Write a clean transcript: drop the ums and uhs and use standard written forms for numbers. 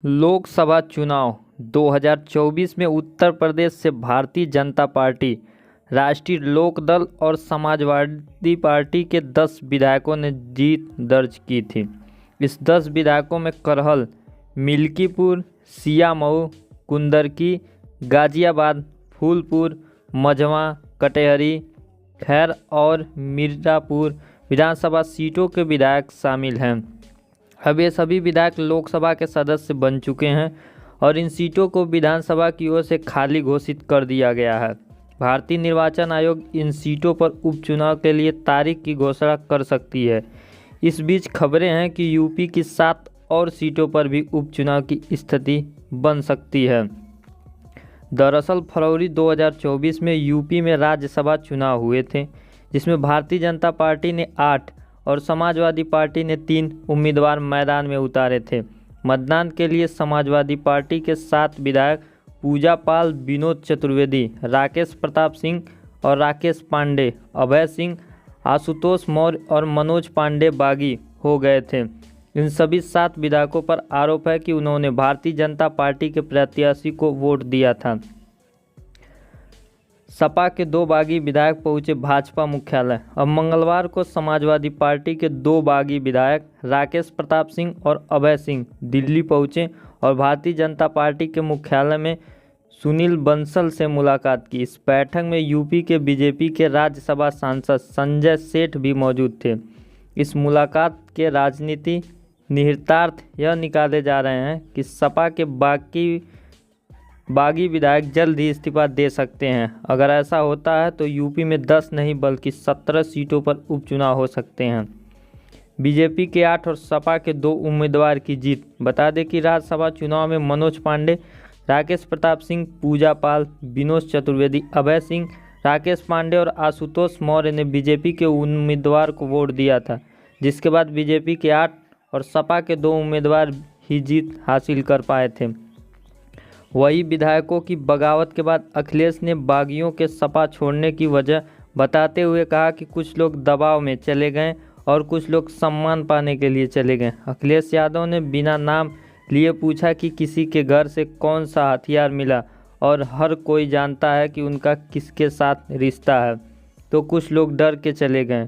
लोकसभा चुनाव 2024 में उत्तर प्रदेश से भारतीय जनता पार्टी, राष्ट्रीय लोकदल और समाजवादी पार्टी के 10 विधायकों ने जीत दर्ज की थी। इस 10 विधायकों में करहल, मिल्कीपुर, सियामऊ, कुंदरकी, गाजियाबाद, फूलपुर, मझवा, कटेहरी, खैर और मिर्ज़ापुर विधानसभा सीटों के विधायक शामिल हैं। अब ये सभी विधायक लोकसभा के सदस्य बन चुके हैं और इन सीटों को विधानसभा की ओर से खाली घोषित कर दिया गया है। भारतीय निर्वाचन आयोग इन सीटों पर उपचुनाव के लिए तारीख की घोषणा कर सकती है। इस बीच खबरें हैं कि यूपी की 7 और सीटों पर भी उपचुनाव की स्थिति बन सकती है। दरअसल फरवरी 2024 में यूपी में राज्यसभा चुनाव हुए थे, जिसमें भारतीय जनता पार्टी ने 8 और समाजवादी पार्टी ने 3 उम्मीदवार मैदान में उतारे थे। मतदान के लिए समाजवादी पार्टी के 7 विधायक पूजा पाल, विनोद चतुर्वेदी, राकेश प्रताप सिंह और राकेश पांडे, अभय सिंह, आशुतोष मौर्य और मनोज पांडे बागी हो गए थे। इन सभी 7 विधायकों पर आरोप है कि उन्होंने भारतीय जनता पार्टी के प्रत्याशी को वोट दिया था। सपा के 2 बागी विधायक पहुंचे भाजपा मुख्यालय। अब मंगलवार को समाजवादी पार्टी के 2 बागी विधायक राकेश प्रताप सिंह और अभय सिंह दिल्ली पहुंचे और भारतीय जनता पार्टी के मुख्यालय में सुनील बंसल से मुलाकात की। इस बैठक में यूपी के बीजेपी के राज्यसभा सांसद संजय सेठ भी मौजूद थे। इस मुलाकात के राजनीति निहितार्थ यह निकाले जा रहे हैं कि सपा के बागी विधायक जल्द ही इस्तीफा दे सकते हैं। अगर ऐसा होता है तो यूपी में 10 नहीं बल्कि 17 सीटों पर उपचुनाव हो सकते हैं। बीजेपी के 8 और सपा के 2 उम्मीदवार की जीत। बता दें कि राज्यसभा चुनाव में मनोज पांडे, राकेश प्रताप सिंह, पूजा पाल, विनोद चतुर्वेदी, अभय सिंह, राकेश पांडे और आशुतोष मौर्य ने बीजेपी के उम्मीदवार को वोट दिया था, जिसके बाद बीजेपी के 8 और सपा के 2 उम्मीदवार ही जीत हासिल कर पाए थे। वही विधायकों की बगावत के बाद अखिलेश ने बागियों के सपा छोड़ने की वजह बताते हुए कहा कि कुछ लोग दबाव में चले गए और कुछ लोग सम्मान पाने के लिए चले गए। अखिलेश यादव ने बिना नाम लिए पूछा कि किसी के घर से कौन सा हथियार मिला और हर कोई जानता है कि उनका किसके साथ रिश्ता है, तो कुछ लोग डर के चले गए।